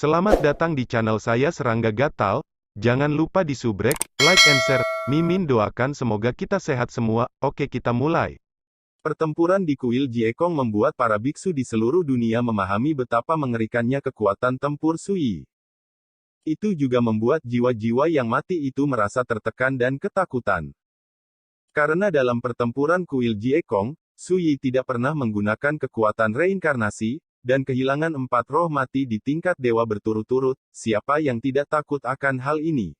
Selamat datang di channel saya Serangga Gatal. Jangan lupa di subrek, like and share. Mimin doakan semoga kita sehat semua. Oke, kita mulai. Pertempuran di kuil Jiekong membuat para biksu di seluruh dunia memahami betapa mengerikannya kekuatan tempur Sui. Itu juga membuat jiwa-jiwa yang mati itu merasa tertekan dan ketakutan. Karena dalam pertempuran kuil Jiekong, Sui tidak pernah menggunakan kekuatan reinkarnasi, dan kehilangan 4 roh mati di tingkat dewa berturut-turut, siapa yang tidak takut akan hal ini?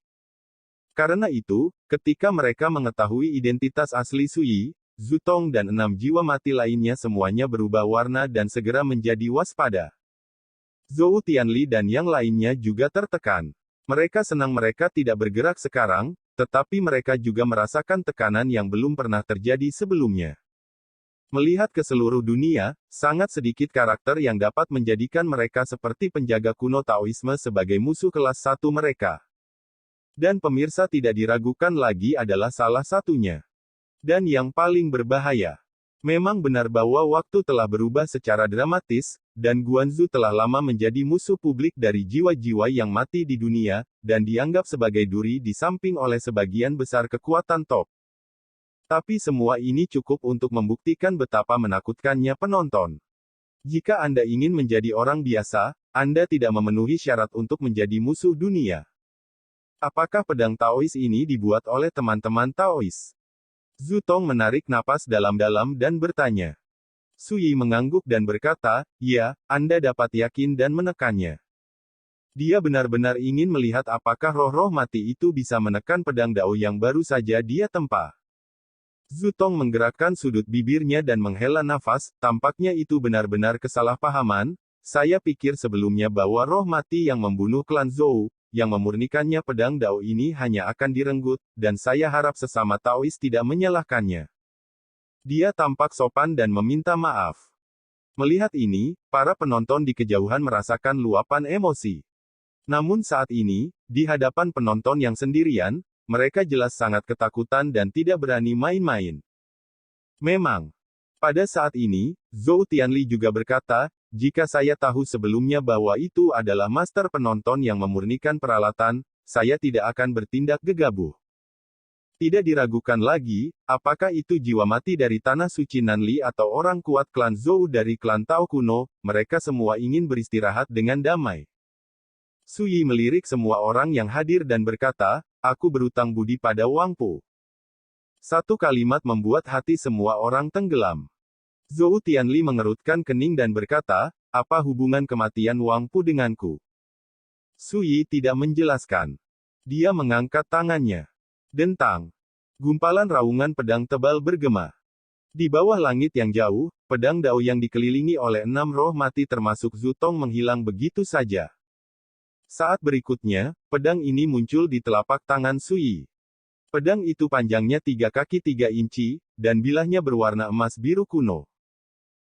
Karena itu, ketika mereka mengetahui identitas asli Sui, Zutong dan 6 jiwa mati lainnya semuanya berubah warna dan segera menjadi waspada. Zhou Tianli dan yang lainnya juga tertekan. Mereka senang mereka tidak bergerak sekarang, tetapi mereka juga merasakan tekanan yang belum pernah terjadi sebelumnya. Melihat ke seluruh dunia, sangat sedikit karakter yang dapat menjadikan mereka seperti penjaga kuno Taoisme sebagai musuh kelas 1 mereka. Dan pemirsa tidak diragukan lagi adalah salah satunya. Dan yang paling berbahaya. Memang benar bahwa waktu telah berubah secara dramatis, dan Guanzu telah lama menjadi musuh publik dari jiwa-jiwa yang mati di dunia, dan dianggap sebagai duri di samping oleh sebagian besar kekuatan top. Tapi semua ini cukup untuk membuktikan betapa menakutkannya penonton. Jika Anda ingin menjadi orang biasa, Anda tidak memenuhi syarat untuk menjadi musuh dunia. Apakah pedang Taois ini dibuat oleh teman-teman Taois? Zutong menarik napas dalam-dalam dan bertanya. Sui mengangguk dan berkata, ya, Anda dapat yakin dan menekannya. Dia benar-benar ingin melihat apakah roh-roh mati itu bisa menekan pedang Dao yang baru saja dia tempa. Zutong menggerakkan sudut bibirnya dan menghela nafas, tampaknya itu benar-benar kesalahpahaman. Saya pikir sebelumnya bahwa roh mati yang membunuh klan Zhou, yang memurnikannya pedang Dao ini hanya akan direnggut, dan saya harap sesama Taois tidak menyalahkannya. Dia tampak sopan dan meminta maaf. Melihat ini, para penonton di kejauhan merasakan luapan emosi. Namun saat ini, di hadapan penonton yang sendirian, mereka jelas sangat ketakutan dan tidak berani main-main. Memang, pada saat ini, Zhou Tianli juga berkata, jika saya tahu sebelumnya bahwa itu adalah master penonton yang memurnikan peralatan, saya tidak akan bertindak gegabah. Tidak diragukan lagi, apakah itu jiwa mati dari tanah suci Nanli atau orang kuat klan Zhou dari klan Tao kuno, mereka semua ingin beristirahat dengan damai. Sui melirik semua orang yang hadir dan berkata, aku berutang budi pada Wang Pu. Satu kalimat membuat hati semua orang tenggelam. Zhou Tianli mengerutkan kening dan berkata, apa hubungan kematian Wang Pu denganku? Sui tidak menjelaskan. Dia mengangkat tangannya. Dentang. Gumpalan raungan pedang tebal bergema. Di bawah langit yang jauh, pedang Dao yang dikelilingi oleh 6 roh mati termasuk Zutong menghilang begitu saja. Saat berikutnya, pedang ini muncul di telapak tangan Sui. Pedang itu panjangnya 3 kaki 3 inci, dan bilahnya berwarna emas biru kuno.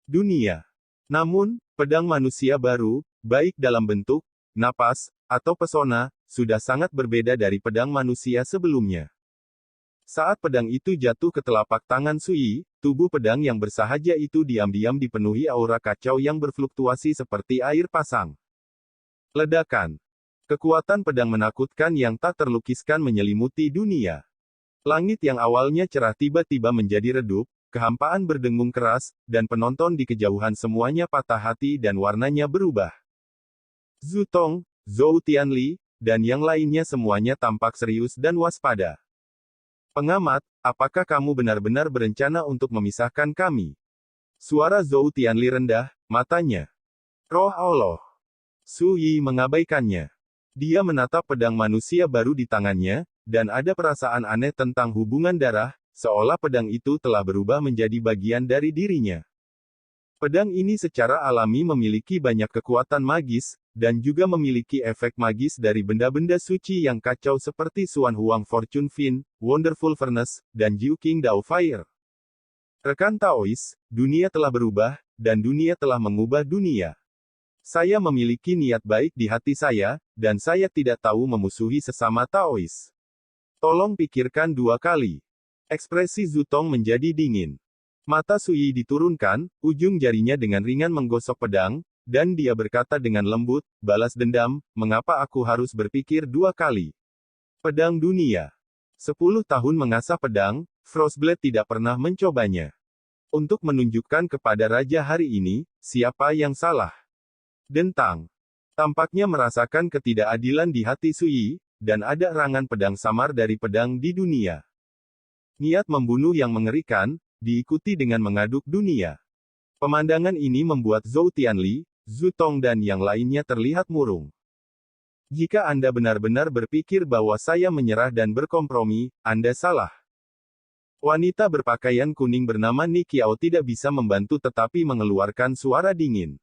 Dunia. Namun, pedang manusia baru, baik dalam bentuk, napas, atau pesona, sudah sangat berbeda dari pedang manusia sebelumnya. Saat pedang itu jatuh ke telapak tangan Sui, tubuh pedang yang bersahaja itu diam-diam dipenuhi aura kacau yang berfluktuasi seperti air pasang. Ledakan. Kekuatan pedang menakutkan yang tak terlukiskan menyelimuti dunia. Langit yang awalnya cerah tiba-tiba menjadi redup, kehampaan berdengung keras, dan penonton di kejauhan semuanya patah hati dan warnanya berubah. Zutong, Zhou Tianli, dan yang lainnya semuanya tampak serius dan waspada. Pengamat, apakah kamu benar-benar berencana untuk memisahkan kami? Suara Zhou Tianli rendah, matanya. Roh Allah. Sui mengabaikannya. Dia menatap pedang manusia baru di tangannya, dan ada perasaan aneh tentang hubungan darah, seolah pedang itu telah berubah menjadi bagian dari dirinya. Pedang ini secara alami memiliki banyak kekuatan magis, dan juga memiliki efek magis dari benda-benda suci yang kacau seperti Xuan Huang Fortune Fin, Wonderful Furnace, dan Jiu King Dao Fire. Rekan Taois, dunia telah berubah, dan dunia telah mengubah dunia. Saya memiliki niat baik di hati saya, dan saya tidak tahu memusuhi sesama Taois. Tolong pikirkan 2 kali. Ekspresi Zutong menjadi dingin. Mata Sui diturunkan, ujung jarinya dengan ringan menggosok pedang, dan dia berkata dengan lembut, balas dendam, mengapa aku harus berpikir 2 kali? Pedang dunia. 10 tahun mengasah pedang, Frostblade tidak pernah mencobanya. Untuk menunjukkan kepada raja hari ini, siapa yang salah. Dentang. Tampaknya merasakan ketidakadilan di hati Sui, dan ada erangan pedang samar dari pedang di dunia. Niat membunuh yang mengerikan, diikuti dengan mengaduk dunia. Pemandangan ini membuat Zhou Tianli, Zhu Tong dan yang lainnya terlihat murung. Jika Anda benar-benar berpikir bahwa saya menyerah dan berkompromi, Anda salah. Wanita berpakaian kuning bernama Ni Qiao tidak bisa membantu tetapi mengeluarkan suara dingin.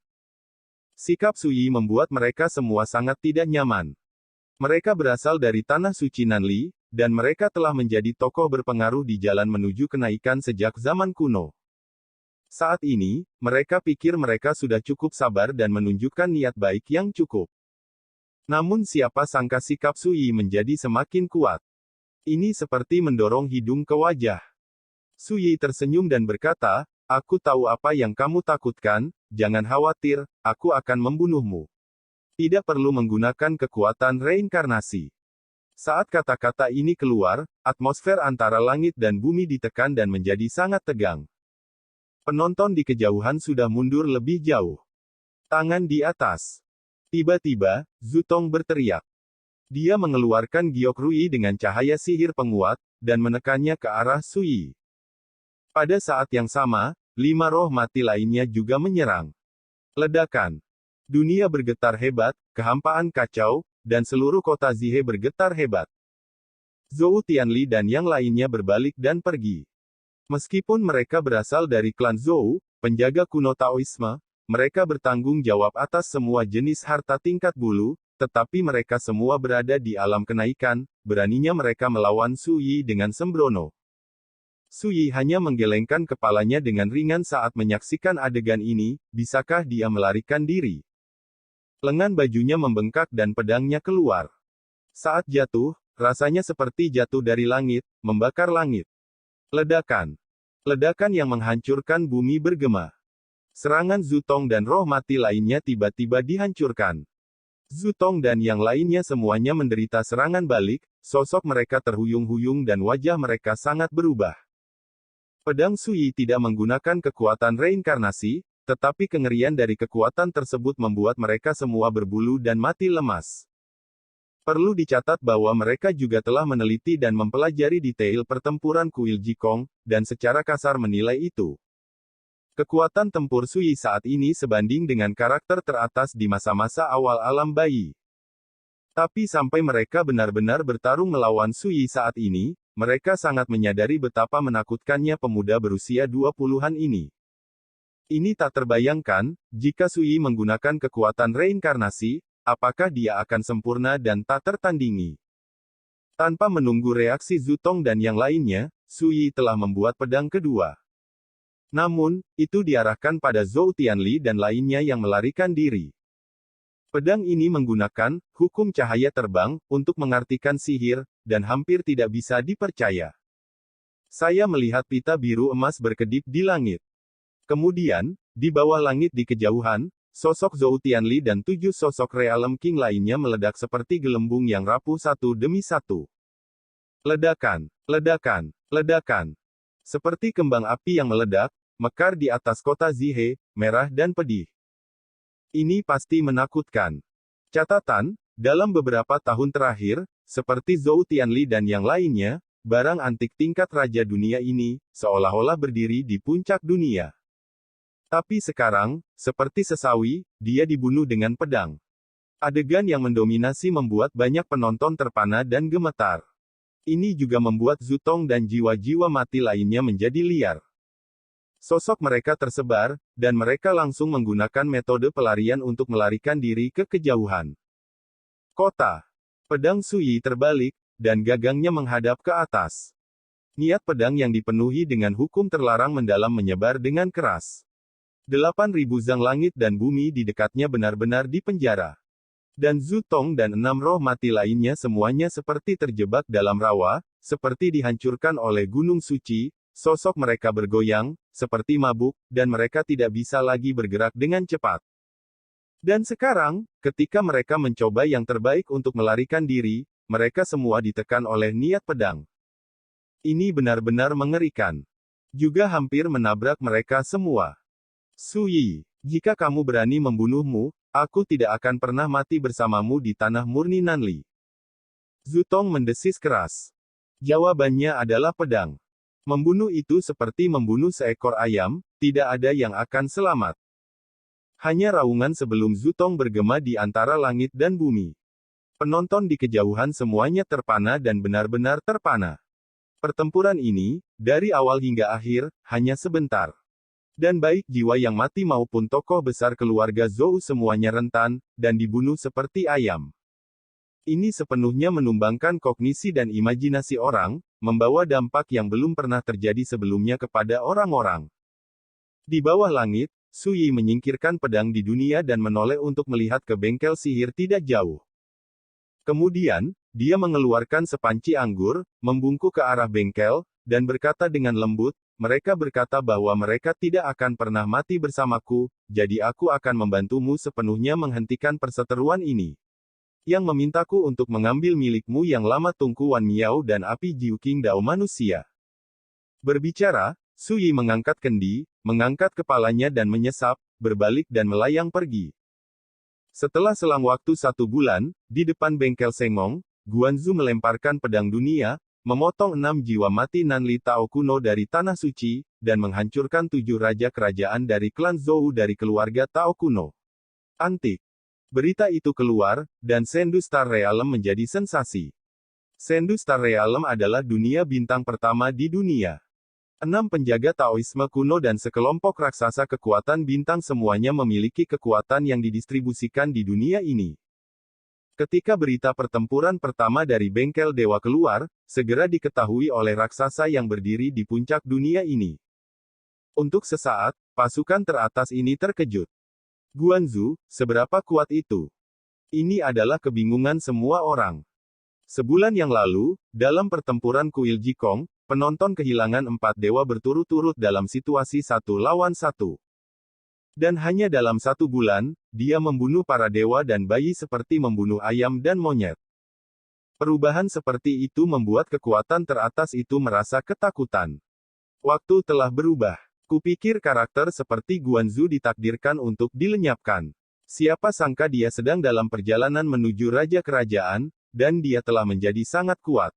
Sikap Sui membuat mereka semua sangat tidak nyaman. Mereka berasal dari tanah suci Nanli, dan mereka telah menjadi tokoh berpengaruh di jalan menuju kenaikan sejak zaman kuno. Saat ini, mereka pikir mereka sudah cukup sabar dan menunjukkan niat baik yang cukup. Namun siapa sangka sikap Sui menjadi semakin kuat. Ini seperti mendorong hidung ke wajah. Sui tersenyum dan berkata, aku tahu apa yang kamu takutkan, jangan khawatir, aku akan membunuhmu. Tidak perlu menggunakan kekuatan reinkarnasi. Saat kata-kata ini keluar, atmosfer antara langit dan bumi ditekan dan menjadi sangat tegang. Penonton di kejauhan sudah mundur lebih jauh. Tangan di atas. Tiba-tiba, Zhu Tong berteriak. Dia mengeluarkan giok rui dengan cahaya sihir penguat, dan menekannya ke arah Sui. Pada saat yang sama, 5 roh mati lainnya juga menyerang. Ledakan. Dunia bergetar hebat, kehampaan kacau, dan seluruh kota Zihe bergetar hebat. Zhou Tianli dan yang lainnya berbalik dan pergi. Meskipun mereka berasal dari klan Zhou, penjaga kuno Taoisme, mereka bertanggung jawab atas semua jenis harta tingkat bulu, tetapi mereka semua berada di alam kenaikan, beraninya mereka melawan Sui dengan sembrono. Sui hanya menggelengkan kepalanya dengan ringan saat menyaksikan adegan ini, bisakah dia melarikan diri? Lengan bajunya membengkak dan pedangnya keluar. Saat jatuh, rasanya seperti jatuh dari langit, membakar langit. Ledakan. Ledakan yang menghancurkan bumi bergema. Serangan Zhu Tong dan roh mati lainnya tiba-tiba dihancurkan. Zhu Tong dan yang lainnya semuanya menderita serangan balik, sosok mereka terhuyung-huyung dan wajah mereka sangat berubah. Pedang Sui tidak menggunakan kekuatan reinkarnasi, tetapi kengerian dari kekuatan tersebut membuat mereka semua berbulu dan mati lemas. Perlu dicatat bahwa mereka juga telah meneliti dan mempelajari detail pertempuran kuil Jikong, dan secara kasar menilai itu. Kekuatan tempur Sui saat ini sebanding dengan karakter teratas di masa-masa awal alam bayi. Tapi sampai mereka benar-benar bertarung melawan Sui saat ini, mereka sangat menyadari betapa menakutkannya pemuda berusia 20-an ini. Ini tak terbayangkan, jika Sui menggunakan kekuatan reinkarnasi, apakah dia akan sempurna dan tak tertandingi. Tanpa menunggu reaksi Zhu Tong dan yang lainnya, Sui telah membuat pedang kedua. Namun, itu diarahkan pada Zhou Tianli dan lainnya yang melarikan diri. Pedang ini menggunakan hukum cahaya terbang untuk mengartikan sihir, dan hampir tidak bisa dipercaya. Saya melihat pita biru emas berkedip di langit. Kemudian, di bawah langit di kejauhan, sosok Zhou Tianli dan 7 sosok Realm King lainnya meledak seperti gelembung yang rapuh satu demi satu. Ledakan, ledakan, ledakan. Seperti kembang api yang meledak, mekar di atas kota Zihe, merah dan pedih. Ini pasti menakutkan. Catatan, dalam beberapa tahun terakhir, seperti Zhou Tianli dan yang lainnya, barang antik tingkat raja dunia ini, seolah-olah berdiri di puncak dunia. Tapi sekarang, seperti sesawi, dia dibunuh dengan pedang. Adegan yang mendominasi membuat banyak penonton terpana dan gemetar. Ini juga membuat Zhu Tong dan jiwa-jiwa mati lainnya menjadi liar. Sosok mereka tersebar, dan mereka langsung menggunakan metode pelarian untuk melarikan diri ke kejauhan. Kota. Pedang Sui terbalik, dan gagangnya menghadap ke atas. Niat pedang yang dipenuhi dengan hukum terlarang mendalam menyebar dengan keras. 8.000 zang langit dan bumi di dekatnya benar-benar dipenjara. Dan Zhu Tong dan 6 roh mati lainnya semuanya seperti terjebak dalam rawa, seperti dihancurkan oleh gunung suci. Sosok mereka bergoyang, seperti mabuk, dan mereka tidak bisa lagi bergerak dengan cepat. Dan sekarang, ketika mereka mencoba yang terbaik untuk melarikan diri, mereka semua ditekan oleh niat pedang. Ini benar-benar mengerikan. Juga hampir menabrak mereka semua. Su Yi, jika kamu berani membunuhmu, aku tidak akan pernah mati bersamamu di tanah murni Nanli. Zutong mendesis keras. Jawabannya adalah pedang. Membunuh itu seperti membunuh seekor ayam, tidak ada yang akan selamat. Hanya raungan sebelum Zutong bergema di antara langit dan bumi. Penonton di kejauhan semuanya terpana dan benar-benar terpana. Pertempuran ini, dari awal hingga akhir, hanya sebentar. Dan baik jiwa yang mati maupun tokoh besar keluarga Zhou semuanya rentan, dan dibunuh seperti ayam. Ini sepenuhnya menumbangkan kognisi dan imajinasi orang, membawa dampak yang belum pernah terjadi sebelumnya kepada orang-orang. Di bawah langit, Su Yi menyingkirkan pedang di dunia dan menoleh untuk melihat ke bengkel sihir tidak jauh. Kemudian, dia mengeluarkan sepanci anggur, membungkuk ke arah bengkel, dan berkata dengan lembut, mereka berkata bahwa mereka tidak akan pernah mati bersamaku, jadi aku akan membantumu sepenuhnya menghentikan perseteruan ini. Yang memintaku untuk mengambil milikmu yang lama Tungku Wan Miao dan api Jiu King Dao manusia. Berbicara, Su Yi mengangkat kendi, mengangkat kepalanya dan menyesap, berbalik dan melayang pergi. Setelah selang waktu 1 bulan, di depan bengkel Sengong, Guanzu melemparkan pedang dunia, memotong 6 jiwa mati Nanli Tao kuno dari Tanah Suci, dan menghancurkan 7 raja kerajaan dari klan Zhou dari keluarga Tao kuno. Antik. Berita itu keluar, dan Sendu Star Realm menjadi sensasi. Sendu Star Realm adalah dunia bintang pertama di dunia. 6 penjaga Taoisme kuno dan sekelompok raksasa kekuatan bintang semuanya memiliki kekuatan yang didistribusikan di dunia ini. Ketika berita pertempuran pertama dari bengkel dewa keluar, segera diketahui oleh raksasa yang berdiri di puncak dunia ini. Untuk sesaat, pasukan teratas ini terkejut. Guanzu, seberapa kuat itu? Ini adalah kebingungan semua orang. Sebulan yang lalu, dalam pertempuran Kuil Jikong, penonton kehilangan 4 dewa berturut-turut dalam situasi 1 lawan 1. Dan hanya dalam 1 bulan, dia membunuh para dewa dan bayi seperti membunuh ayam dan monyet. Perubahan seperti itu membuat kekuatan teratas itu merasa ketakutan. Waktu telah berubah. Kupikir karakter seperti Guanzu ditakdirkan untuk dilenyapkan. Siapa sangka dia sedang dalam perjalanan menuju raja kerajaan, dan dia telah menjadi sangat kuat.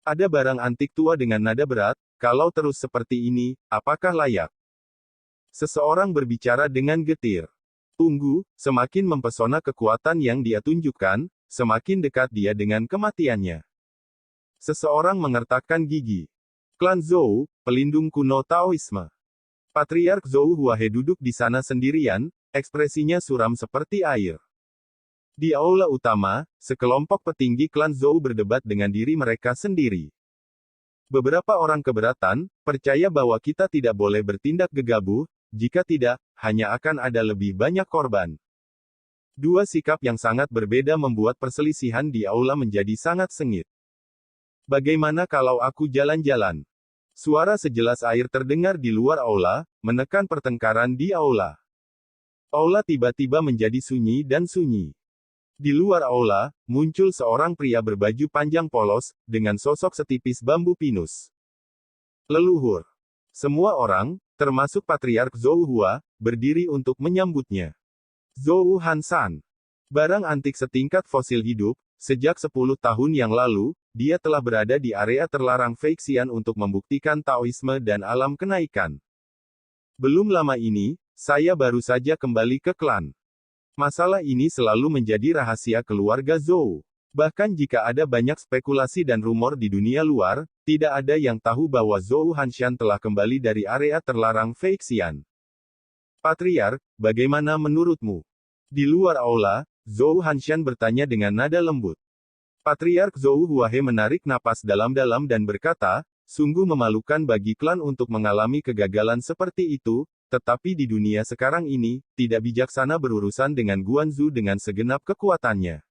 Ada barang antik tua dengan nada berat, kalau terus seperti ini, apakah layak? Seseorang berbicara dengan getir. Tunggu, semakin mempesona kekuatan yang dia tunjukkan, semakin dekat dia dengan kematiannya. Seseorang mengertakkan gigi. Klan Zhou, pelindung kuno Taoisme. Patriark Zhou Huahe duduk di sana sendirian, ekspresinya suram seperti air. Di aula utama, sekelompok petinggi klan Zhou berdebat dengan diri mereka sendiri. Beberapa orang keberatan, percaya bahwa kita tidak boleh bertindak gegabah, jika tidak, hanya akan ada lebih banyak korban. Dua sikap yang sangat berbeda membuat perselisihan di aula menjadi sangat sengit. Bagaimana kalau aku jalan-jalan? Suara sejelas air terdengar di luar aula, menekan pertengkaran di aula. Aula tiba-tiba menjadi sunyi dan sunyi. Di luar aula, muncul seorang pria berbaju panjang polos, dengan sosok setipis bambu pinus. Leluhur. Semua orang, termasuk Patriark Zhou Hua, berdiri untuk menyambutnya. Zhou Hansan. Barang antik setingkat fosil hidup, sejak 10 tahun yang lalu, dia telah berada di area terlarang Feixian untuk membuktikan Taoisme dan alam kenaikan. Belum lama ini, saya baru saja kembali ke klan. Masalah ini selalu menjadi rahasia keluarga Zhou. Bahkan jika ada banyak spekulasi dan rumor di dunia luar, tidak ada yang tahu bahwa Zhou Hanshan telah kembali dari area terlarang Feixian. Patriark, bagaimana menurutmu? Di luar aula, Zhou Hanshan bertanya dengan nada lembut. Patriark Zhou Huahe menarik napas dalam-dalam dan berkata, sungguh memalukan bagi klan untuk mengalami kegagalan seperti itu. Tetapi di dunia sekarang ini, tidak bijaksana berurusan dengan Guanzu dengan segenap kekuatannya.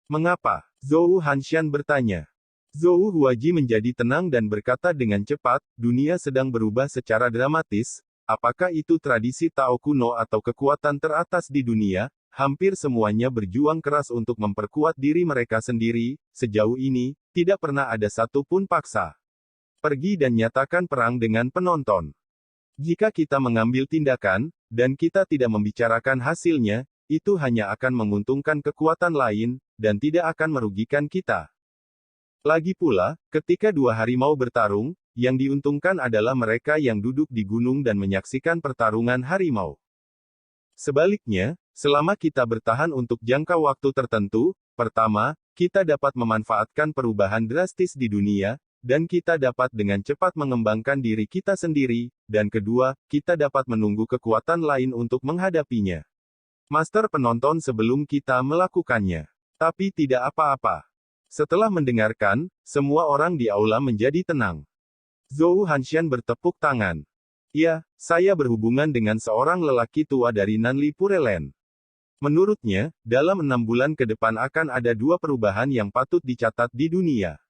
Mengapa? Zhou Hanshan bertanya. Zhou Huaji menjadi tenang dan berkata dengan cepat, dunia sedang berubah secara dramatis, apakah itu tradisi Tao kuno atau kekuatan teratas di dunia, hampir semuanya berjuang keras untuk memperkuat diri mereka sendiri. Sejauh ini, tidak pernah ada satupun paksa pergi dan nyatakan perang dengan penonton. Jika kita mengambil tindakan, dan kita tidak membicarakan hasilnya, itu hanya akan menguntungkan kekuatan lain, dan tidak akan merugikan kita. Lagi pula, ketika dua harimau bertarung, yang diuntungkan adalah mereka yang duduk di gunung dan menyaksikan pertarungan harimau. Sebaliknya, selama kita bertahan untuk jangka waktu tertentu, pertama, kita dapat memanfaatkan perubahan drastis di dunia, dan kita dapat dengan cepat mengembangkan diri kita sendiri, dan kedua, kita dapat menunggu kekuatan lain untuk menghadapinya. Master penonton sebelum kita melakukannya. Tapi tidak apa-apa. Setelah mendengarkan, semua orang di aula menjadi tenang. Zhou Hanshan bertepuk tangan. Ya, saya berhubungan dengan seorang lelaki tua dari Nanli Purelen. Menurutnya, dalam 6 bulan ke depan akan ada 2 perubahan yang patut dicatat di dunia.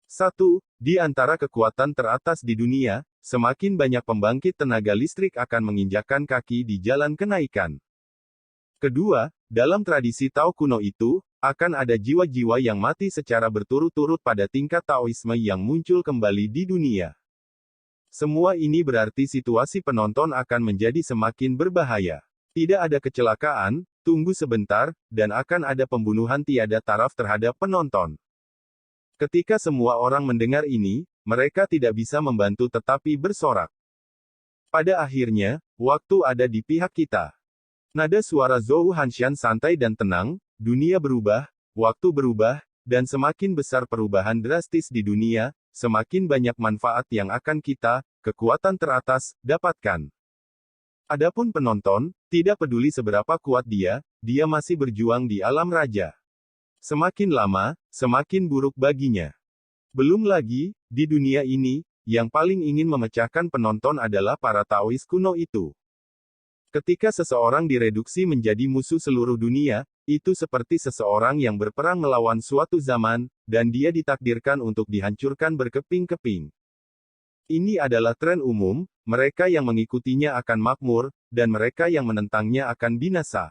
1. Di antara kekuatan teratas di dunia, semakin banyak pembangkit tenaga listrik akan menginjakkan kaki di jalan kenaikan. Kedua, dalam tradisi Tao kuno itu, akan ada jiwa-jiwa yang mati secara berturut-turut pada tingkat Taoisme yang muncul kembali di dunia. Semua ini berarti situasi penonton akan menjadi semakin berbahaya. Tidak ada kecelakaan, tunggu sebentar, dan akan ada pembunuhan tiada taraf terhadap penonton. Ketika semua orang mendengar ini, mereka tidak bisa membantu tetapi bersorak. Pada akhirnya, waktu ada di pihak kita. Nada suara Zhou Hanshan santai dan tenang, dunia berubah, waktu berubah, dan semakin besar perubahan drastis di dunia, semakin banyak manfaat yang akan kita, kekuatan teratas, dapatkan. Adapun penonton, tidak peduli seberapa kuat dia masih berjuang di alam raja. Semakin lama, semakin buruk baginya. Belum lagi, di dunia ini, yang paling ingin memecahkan penonton adalah para Taois kuno itu. Ketika seseorang direduksi menjadi musuh seluruh dunia, itu seperti seseorang yang berperang melawan suatu zaman, dan dia ditakdirkan untuk dihancurkan berkeping-keping. Ini adalah tren umum, mereka yang mengikutinya akan makmur, dan mereka yang menentangnya akan binasa.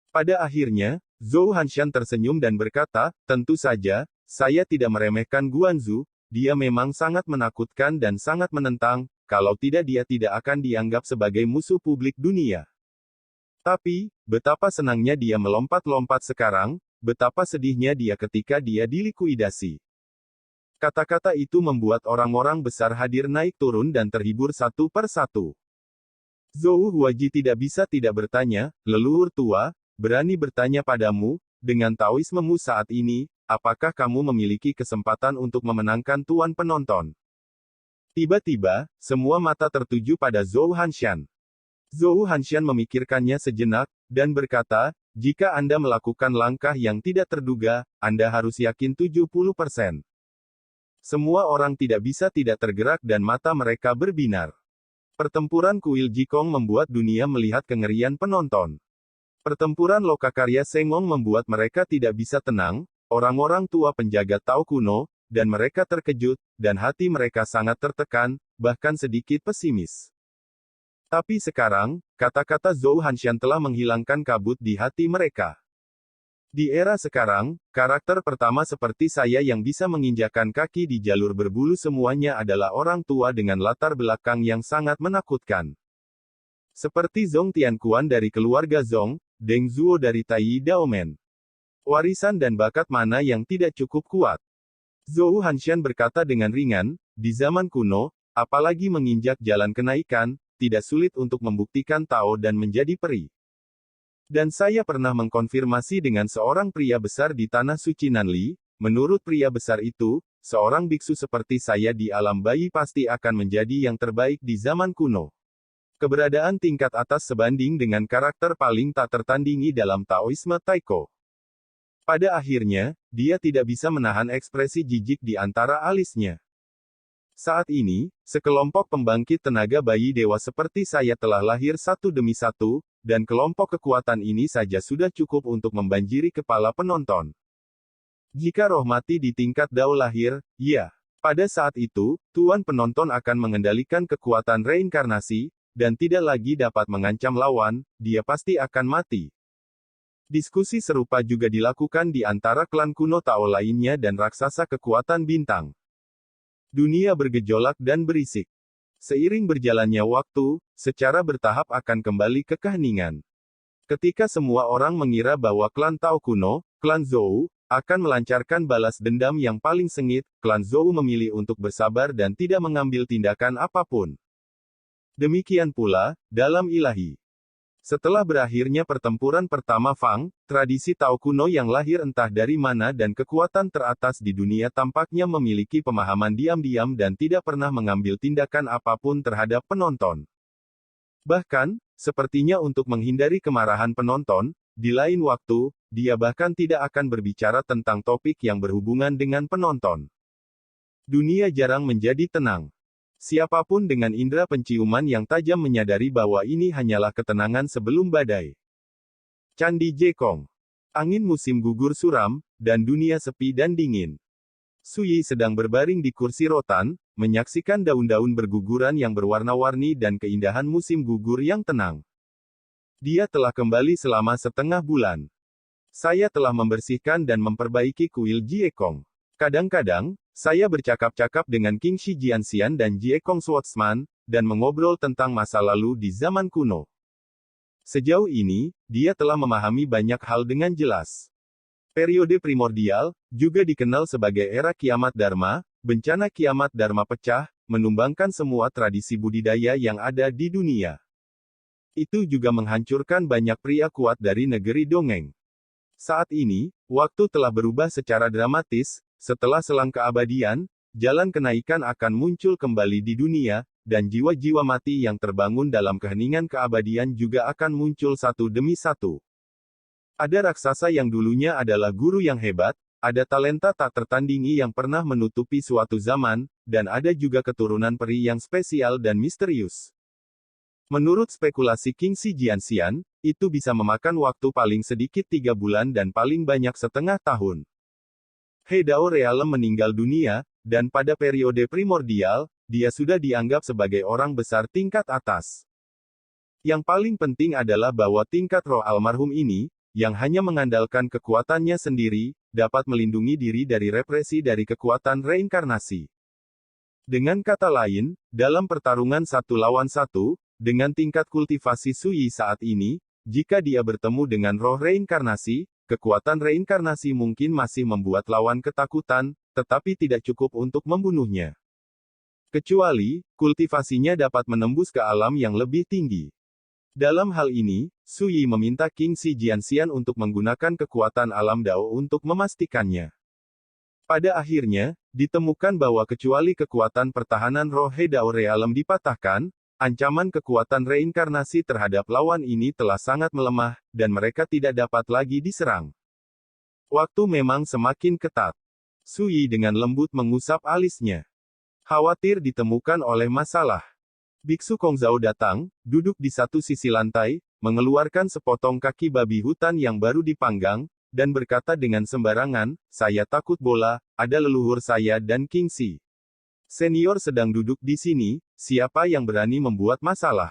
Pada akhirnya, Zhou Hanshan tersenyum dan berkata, tentu saja, saya tidak meremehkan Guanzu, dia memang sangat menakutkan dan sangat menentang, kalau tidak dia tidak akan dianggap sebagai musuh publik dunia. Tapi, betapa senangnya dia melompat-lompat sekarang, betapa sedihnya dia ketika dia dilikuidasi. Kata-kata itu membuat orang-orang besar hadir naik turun dan terhibur satu per satu. Zhou Huaji tidak bisa tidak bertanya, leluhur tua, berani bertanya padamu, dengan Taoismemu saat ini, apakah kamu memiliki kesempatan untuk memenangkan tuan penonton? Tiba-tiba, semua mata tertuju pada Zhou Hanshan. Zhou Hanshan memikirkannya sejenak, dan berkata, jika Anda melakukan langkah yang tidak terduga, Anda harus yakin 70%. Semua orang tidak bisa tidak tergerak dan mata mereka berbinar. Pertempuran kuil Jikong membuat dunia melihat kengerian penonton. Pertempuran Lokakarya Sengong membuat mereka tidak bisa tenang, orang-orang tua penjaga Tao kuno, dan mereka terkejut, dan hati mereka sangat tertekan, bahkan sedikit pesimis. Tapi sekarang, kata-kata Zhou Hanshan telah menghilangkan kabut di hati mereka. Di era sekarang, karakter pertama seperti saya yang bisa menginjakan kaki di jalur berbulu semuanya adalah orang tua dengan latar belakang yang sangat menakutkan. Seperti Zhong Tianquan dari keluarga Zhong, Deng Zuo dari Tai Daomen. Warisan dan bakat mana yang tidak cukup kuat? Zhou Hanshan berkata dengan ringan, di zaman kuno, apalagi menginjak jalan kenaikan, tidak sulit untuk membuktikan Tao dan menjadi peri. Dan saya pernah mengkonfirmasi dengan seorang pria besar di tanah suci Nanli, menurut pria besar itu, seorang biksu seperti saya di alam bayi pasti akan menjadi yang terbaik di zaman kuno. Keberadaan tingkat atas sebanding dengan karakter paling tak tertandingi dalam Taoisme Taiko. Pada akhirnya, dia tidak bisa menahan ekspresi jijik di antara alisnya. Saat ini, sekelompok pembangkit tenaga bayi dewa seperti saya telah lahir satu demi satu, dan kelompok kekuatan ini saja sudah cukup untuk membanjiri kepala penonton. Jika roh mati di tingkat Dao lahir, ya. Pada saat itu, Tuan Penonton akan mengendalikan kekuatan reinkarnasi, dan tidak lagi dapat mengancam lawan, dia pasti akan mati. Diskusi serupa juga dilakukan di antara klan kuno Tao lainnya dan raksasa kekuatan bintang. Dunia bergejolak dan berisik. Seiring berjalannya waktu, secara bertahap akan kembali ke keheningan. Ketika semua orang mengira bahwa klan Tao kuno, klan Zhou, akan melancarkan balas dendam yang paling sengit, klan Zhou memilih untuk bersabar dan tidak mengambil tindakan apapun. Demikian pula, dalam ilahi. Setelah berakhirnya pertempuran pertama Fang, tradisi Tao kuno yang lahir entah dari mana dan kekuatan teratas di dunia tampaknya memiliki pemahaman diam-diam dan tidak pernah mengambil tindakan apapun terhadap penonton. Bahkan, sepertinya untuk menghindari kemarahan penonton, di lain waktu, dia bahkan tidak akan berbicara tentang topik yang berhubungan dengan penonton. Dunia jarang menjadi tenang. Siapapun dengan indera penciuman yang tajam menyadari bahwa ini hanyalah ketenangan sebelum badai. Candi Jekong. Angin musim gugur suram, dan dunia sepi dan dingin. Suyi sedang berbaring di kursi rotan, menyaksikan daun-daun berguguran yang berwarna-warni dan keindahan musim gugur yang tenang. Dia telah kembali selama setengah bulan. Saya telah membersihkan dan memperbaiki kuil Jiekong. Kadang-kadang, saya bercakap-cakap dengan King Shi Jianxian dan Jiekong Swordsman, dan mengobrol tentang masa lalu di zaman kuno. Sejauh ini, dia telah memahami banyak hal dengan jelas. Periode primordial, juga dikenal sebagai era kiamat Dharma, bencana kiamat Dharma pecah, menumbangkan semua tradisi budidaya yang ada di dunia. Itu juga menghancurkan banyak pria kuat dari negeri dongeng. Saat ini, waktu telah berubah secara dramatis, setelah selang keabadian, jalan kenaikan akan muncul kembali di dunia, dan jiwa-jiwa mati yang terbangun dalam keheningan keabadian juga akan muncul satu demi satu. Ada raksasa yang dulunya adalah guru yang hebat, ada talenta tak tertandingi yang pernah menutupi suatu zaman, dan ada juga keturunan peri yang spesial dan misterius. Menurut spekulasi King Shi Jianxian, itu bisa memakan waktu paling sedikit 3 bulan dan paling banyak setengah tahun. He Dao Realem meninggal dunia, dan pada periode primordial, dia sudah dianggap sebagai orang besar tingkat atas. Yang paling penting adalah bahwa tingkat roh almarhum ini, yang hanya mengandalkan kekuatannya sendiri, dapat melindungi diri dari represi dari kekuatan reinkarnasi. Dengan kata lain, dalam pertarungan 1 lawan 1, dengan tingkat kultivasi Suyi saat ini, jika dia bertemu dengan roh reinkarnasi, kekuatan reinkarnasi mungkin masih membuat lawan ketakutan, tetapi tidak cukup untuk membunuhnya. Kecuali, kultivasinya dapat menembus ke alam yang lebih tinggi. Dalam hal ini, Suyi meminta King Shi Jianxian untuk menggunakan kekuatan alam Dao untuk memastikannya. Pada akhirnya, ditemukan bahwa kecuali kekuatan pertahanan roh He Dao Realem dipatahkan, ancaman kekuatan reinkarnasi terhadap lawan ini telah sangat melemah, dan mereka tidak dapat lagi diserang. Waktu memang semakin ketat. Suyi dengan lembut mengusap alisnya. Khawatir ditemukan oleh masalah. Biksu Kongzhao datang, duduk di satu sisi lantai, mengeluarkan sepotong kaki babi hutan yang baru dipanggang, dan berkata dengan sembarangan, "Saya takut bola, ada leluhur saya dan King Shi Senior sedang duduk di sini, siapa yang berani membuat masalah?"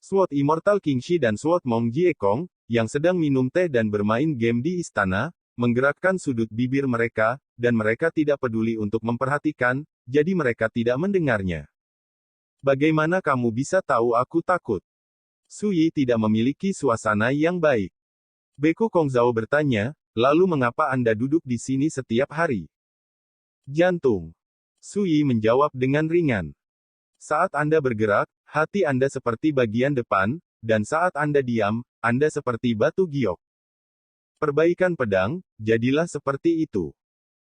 Sword Immortal King Shi dan Sword Mong Jiekong, yang sedang minum teh dan bermain game di istana, menggerakkan sudut bibir mereka, dan mereka tidak peduli untuk memperhatikan, jadi mereka tidak mendengarnya. "Bagaimana kamu bisa tahu aku takut?" Suyi tidak memiliki suasana yang baik. Beku Kongzhao bertanya, "Lalu mengapa Anda duduk di sini setiap hari?" "Jantung." Suyi menjawab dengan ringan. "Saat Anda bergerak, hati Anda seperti bagian depan, dan saat Anda diam, Anda seperti batu giok. Perbaikan pedang, jadilah seperti itu.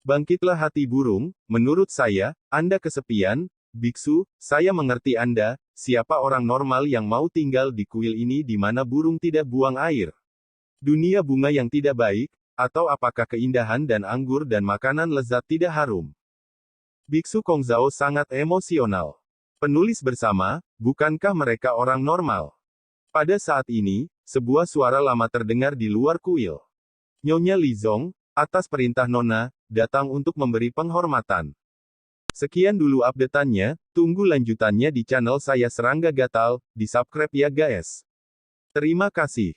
Bangkitlah hati burung, menurut saya, Anda kesepian, biksu, saya mengerti Anda, siapa orang normal yang mau tinggal di kuil ini di mana burung tidak buang air? Dunia bunga yang tidak baik, atau apakah keindahan dan anggur dan makanan lezat tidak harum?" Biksu Kongzhao sangat emosional. Penulis bersama, bukankah mereka orang normal? Pada saat ini, sebuah suara lama terdengar di luar kuil. "Nyonya Li Zong, atas perintah Nona, datang untuk memberi penghormatan." Sekian dulu updateannya, tunggu lanjutannya di channel saya Serangga Gatal, di subscribe ya guys. Terima kasih.